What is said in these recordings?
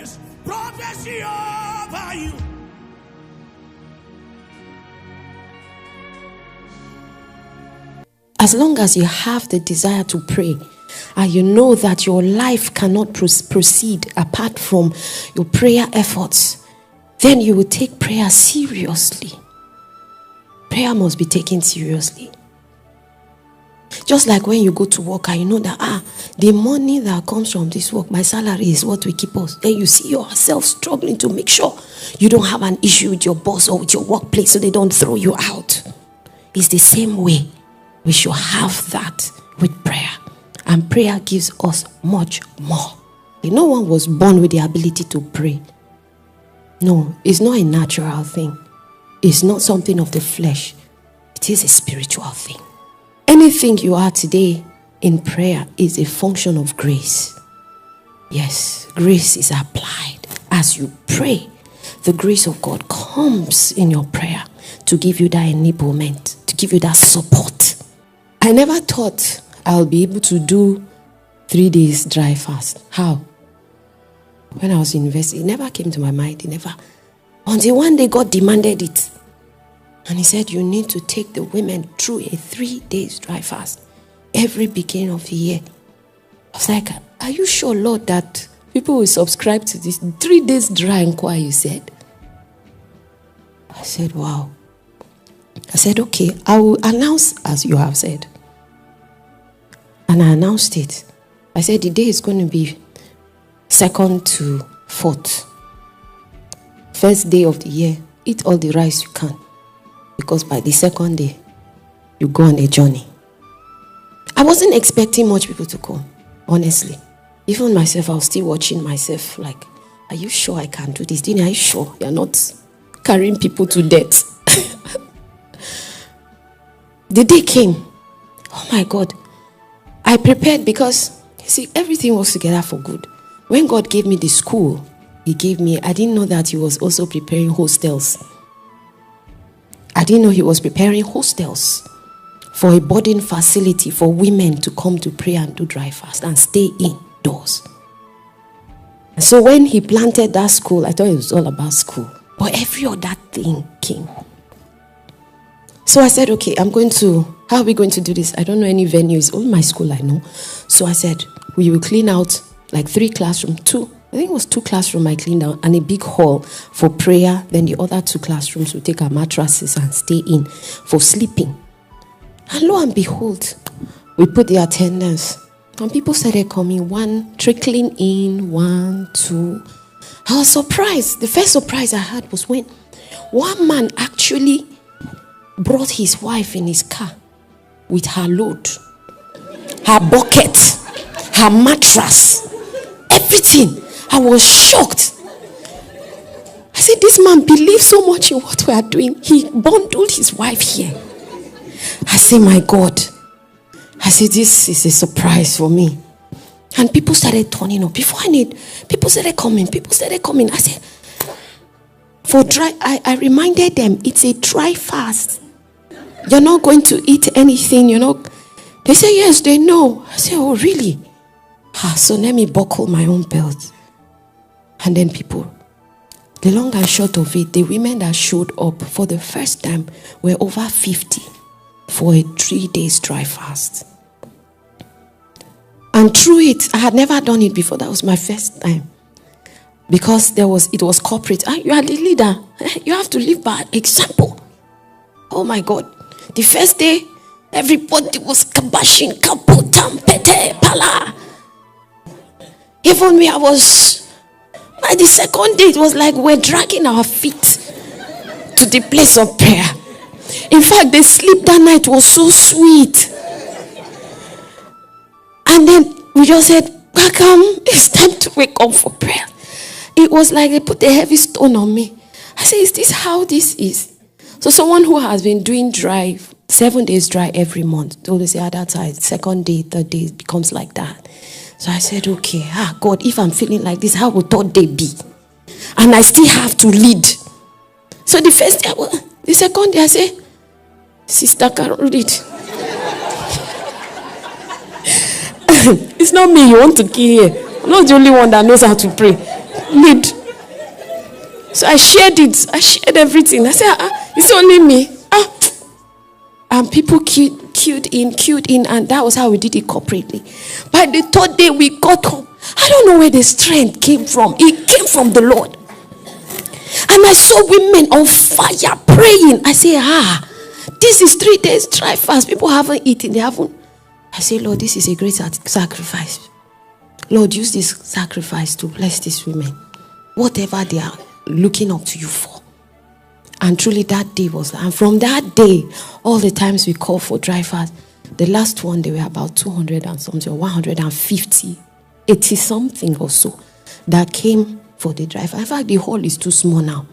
prophets, prophecy over you. As long as you have the desire to pray, and you know that your life cannot proceed apart from your prayer efforts, then you will take prayer seriously. Prayer must be taken seriously. Just like when you go to work and you know that the money that comes from this work, my salary is what will keep us. Then you see yourself struggling to make sure you don't have an issue with your boss or with your workplace so they don't throw you out. It's the same way we should have that with prayer. And prayer gives us much more. No one was born with the ability to pray. No, it's not a natural thing. It's not something of the flesh. It is a spiritual thing. Anything you are today in prayer is a function of grace. Yes, grace is applied. As you pray, the grace of God comes in your prayer to give you that enablement, to give you that support. I never thought I'll be able to do 3 days dry fast. How? When I was in university, it never came to my mind. It never. Until one day God demanded it. And he said, you need to take the women through a 3 days dry fast every beginning of the year. I was like, are you sure, Lord, that people will subscribe to this 3 days dry and quiet, you said? I said, wow. I said, okay, I will announce as you have said. And I announced it. I said, the day is going to be 2nd to 4th. First day of the year, eat all the rice you can. Because by the 2nd day, you go on a journey. I wasn't expecting much people to come, honestly. Even myself, I was still watching myself like, are you sure I can do this? Dinna, are you sure you're not carrying people to death? The day came. Oh my God. I prepared because, you see, everything was together for good. When God gave me the school, I didn't know that he was also preparing hostels. I didn't know he was preparing hostels for a boarding facility for women to come to pray and do dry fast and stay indoors. And so when he planted that school, I thought it was all about school. But every other thing came. So I said, okay, how are we going to do this? I don't know any venues. Only my school I know. So I said, we will clean out like 3 classrooms, 2. I think it was 2 classrooms I cleaned out and a big hall for prayer. Then the other 2 classrooms will take our mattresses and stay in for sleeping. And lo and behold, we put the attendance. And people started coming, 1 trickling in, 1, 2. I was surprised. The first surprise I had was when one man actually brought his wife in his car with her load, her bucket, her mattress, everything. I was shocked. I said, this man believes so much in what we are doing. He bundled his wife here. I said, my God. I said, this is a surprise for me. And people started turning up. People started coming. I said, I reminded them, it's a dry fast. You're not going to eat anything, They said, yes, they know. I said, oh, really? So let me buckle my own belt. And then the long and short of it, the women that showed up for the first time were over 50 for a 3 days dry fast. And through it, I had never done it before. That was my first time. Because it was corporate. You are the leader. You have to live by example. Oh my God. The first day, everybody was kabashing, kaputam, pete, pala. Even me, by the 2nd day, it was like we're dragging our feet to the place of prayer. In fact, the sleep that night was so sweet. And then we just said, Bakam, it's time to wake up for prayer. It was like they put a heavy stone on me. I said, is this how this is? So someone who has been doing dry, 7 days dry every month, told us at that time, 2nd day, 3rd day, it becomes like that. So I said, okay, God, if I'm feeling like this, how would 3rd day be? And I still have to lead. So the first day, the 2nd day, I say, Sister Carol, read. It's not me you want to kill here. I'm not the only one that knows how to pray. lead. So I shared it. I shared everything. I said, it's only me. And people queued in, and that was how we did it corporately. By the third day, we got home. I don't know where the strength came from. It came from the Lord. And I saw women on fire praying. I say, this is 3 days dry fast. People haven't eaten. They haven't. I say, Lord, this is a great sacrifice. Lord, use this sacrifice to bless these women. Whatever they are looking up to you for. And truly that day was. And from that day, all the times we call for dry fast, the last one, they were about 200 and something, or 150, 80 something or so, that came for the dry fast. In fact, the hall is too small now.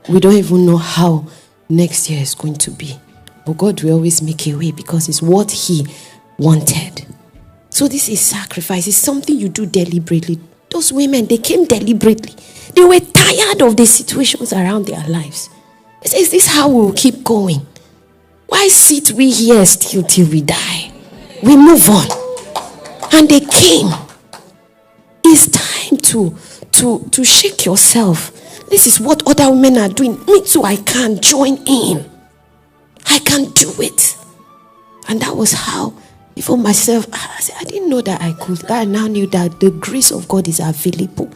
We don't even know how next year is going to be. But God will always make a way because it's what He wanted. So this is sacrifice. It's something you do deliberately. Those women, they came deliberately. They were tired of the situations around their lives. They say, is this how we will keep going? Why sit we here still till we die? We move on. And they came. It's time to shake yourself. This is what other women are doing. Me too, I can join in. I can do it. And that was how, even myself, I said, I didn't know that I could. I now knew that the grace of God is available.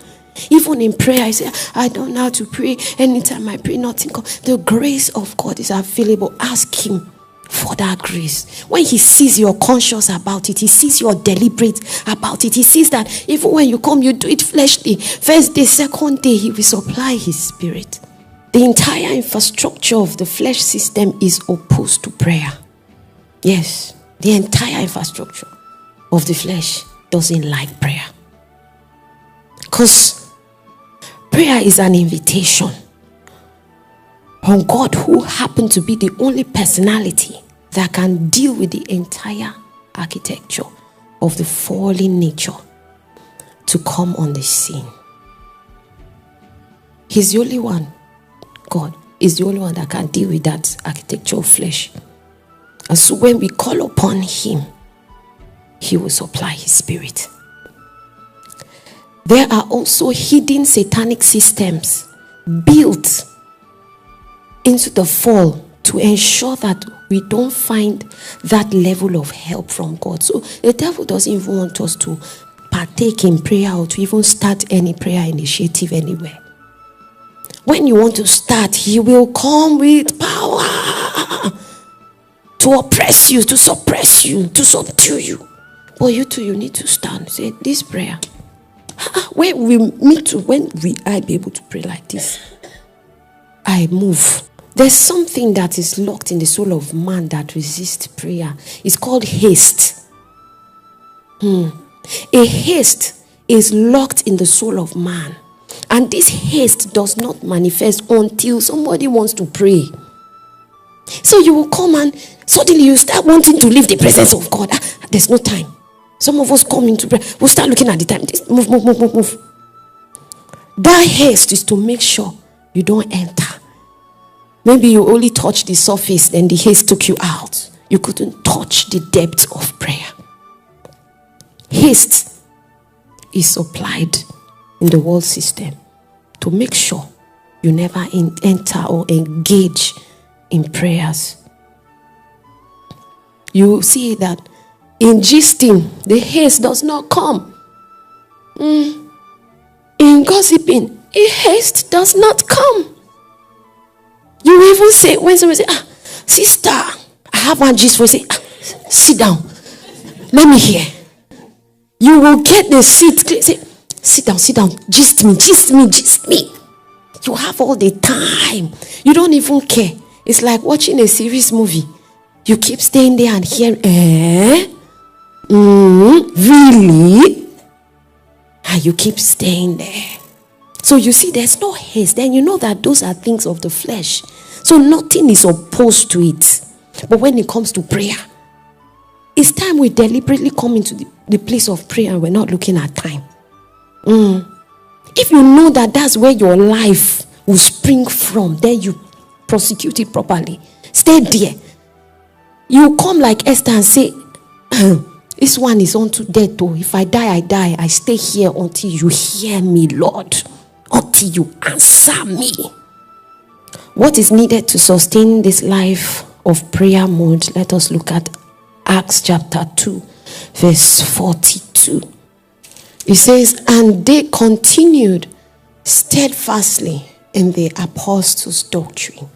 Even in prayer, I say, I don't know how to pray. Anytime I pray, nothing comes. The grace of God is available. Ask Him for that grace. When He sees you're conscious about it, He sees you're deliberate about it. He sees that even when you come, you do it fleshly. First day, second day, He will supply His Spirit. The entire infrastructure of the flesh system is opposed to prayer. Yes, the entire infrastructure of the flesh doesn't like prayer. Because prayer is an invitation on God, who happened to be the only personality that can deal with the entire architecture of the fallen nature, to come on the scene. He's the only one. God is the only one that can deal with that architecture of flesh. And so when we call upon Him, He will supply His Spirit. There are also hidden satanic systems built into the fall to ensure that we don't find that level of help from God. So the devil doesn't even want us to partake in prayer or to even start any prayer initiative anywhere. When you want to start, he will come with power to oppress you, to suppress you, to subdue you. But you too, you need to stand. Say, this prayer, when we I be able to pray like this, I move. There's something that is locked in the soul of man that resists prayer. It's called haste. A haste is locked in the soul of man. And this haste does not manifest until somebody wants to pray. So you will come and suddenly you start wanting to leave the presence of God. There's no time. Some of us come into prayer. We'll start looking at the time. Move. That haste is to make sure you don't enter. Maybe you only touch the surface, then the haste took you out. You couldn't touch the depth of prayer. Haste is supplied in the world system to make sure you never enter or engage in prayers. You see that in gisting, the haste does not come. In gossiping, a haste does not come. You even say, when someone say, sister, I have one gist for you, say, sit down. Let me hear. You will get the seat. Say, sit down. Gist me. You have all the time. You don't even care. It's like watching a serious movie. You keep staying there and hearing, really? And you keep staying there. So you see, there's no haste. Then you know that those are things of the flesh. So nothing is opposed to it. But when it comes to prayer, it's time we deliberately come into the place of prayer and we're not looking at time. If you know that that's where your life will spring from, then you prosecute it properly. Stay there. You come like Esther and say, This one is unto death. Oh, if I die, I die. I stay here until you hear me, Lord. Until you answer me. What is needed to sustain this life of prayer mode? Let us look at Acts chapter 2, verse 42. It says, and they continued steadfastly in the apostles' doctrine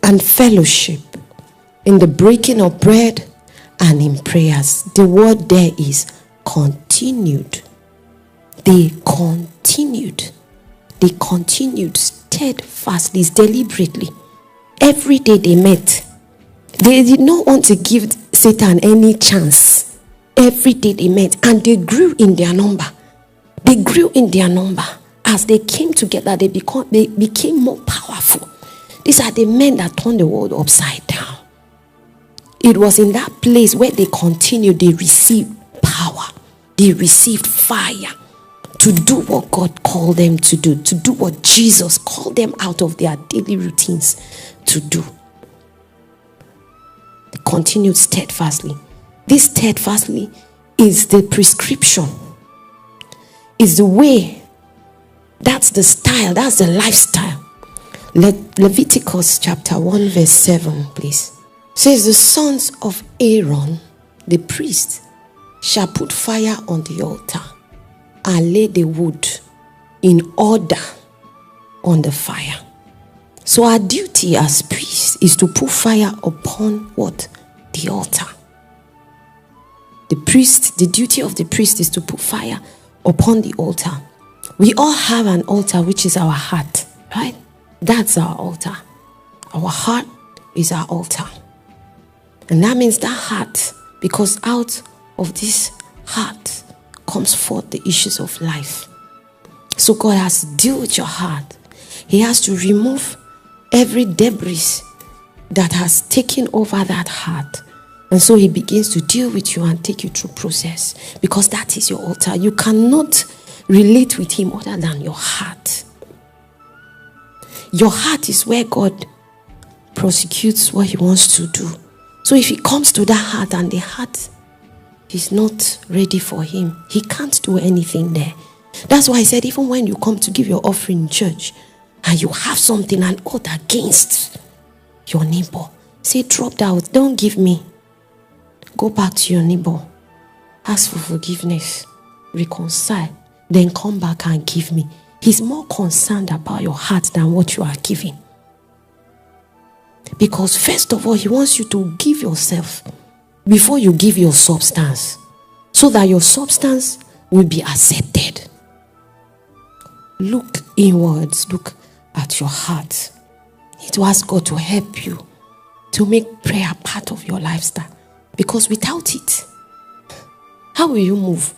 and fellowship, in the breaking of bread and in prayers. The word there is continued. They continued. They continued steadfastly, deliberately. Every day they met. They did not want to give Satan any chance. Every day they met, and they grew in their number. They grew in their number. As they came together, they became more powerful. These are the men that turned the world upside down. It was in that place where they continued, they received power. They received fire to do what God called them to do what Jesus called them out of their daily routines to do. They continued steadfastly. This steadfastly is the prescription, is the way, that's the style, that's the lifestyle. Leviticus chapter 1 verse 7, please. Says the sons of Aaron, the priest, shall put fire on the altar and lay the wood in order on the fire. So our duty as priests is to put fire upon what? The altar. The duty of the priest is to put fire upon the altar. We all have an altar, which is our heart, right? That's our altar. Our heart is our altar. And that means that heart, because out of this heart comes forth the issues of life. So God has to deal with your heart. He has to remove every debris that has taken over that heart. And so he begins to deal with you and take you through process, because that is your altar. You cannot relate with him other than your heart. Your heart is where God prosecutes what he wants to do. So if he comes to that heart and the heart is not ready for him, he can't do anything there. That's why I said, even when you come to give your offering in church and you have something and ought against your neighbor, say, drop that. Don't give me. Go back to your neighbor. Ask for forgiveness. Reconcile. Then come back and give me. He's more concerned about your heart than what you are giving. Because first of all, he wants you to give yourself before you give your substance, so that your substance will be accepted. Look inwards. Look at your heart. You need to ask God to help you to make prayer part of your lifestyle. Because without it, how will you move?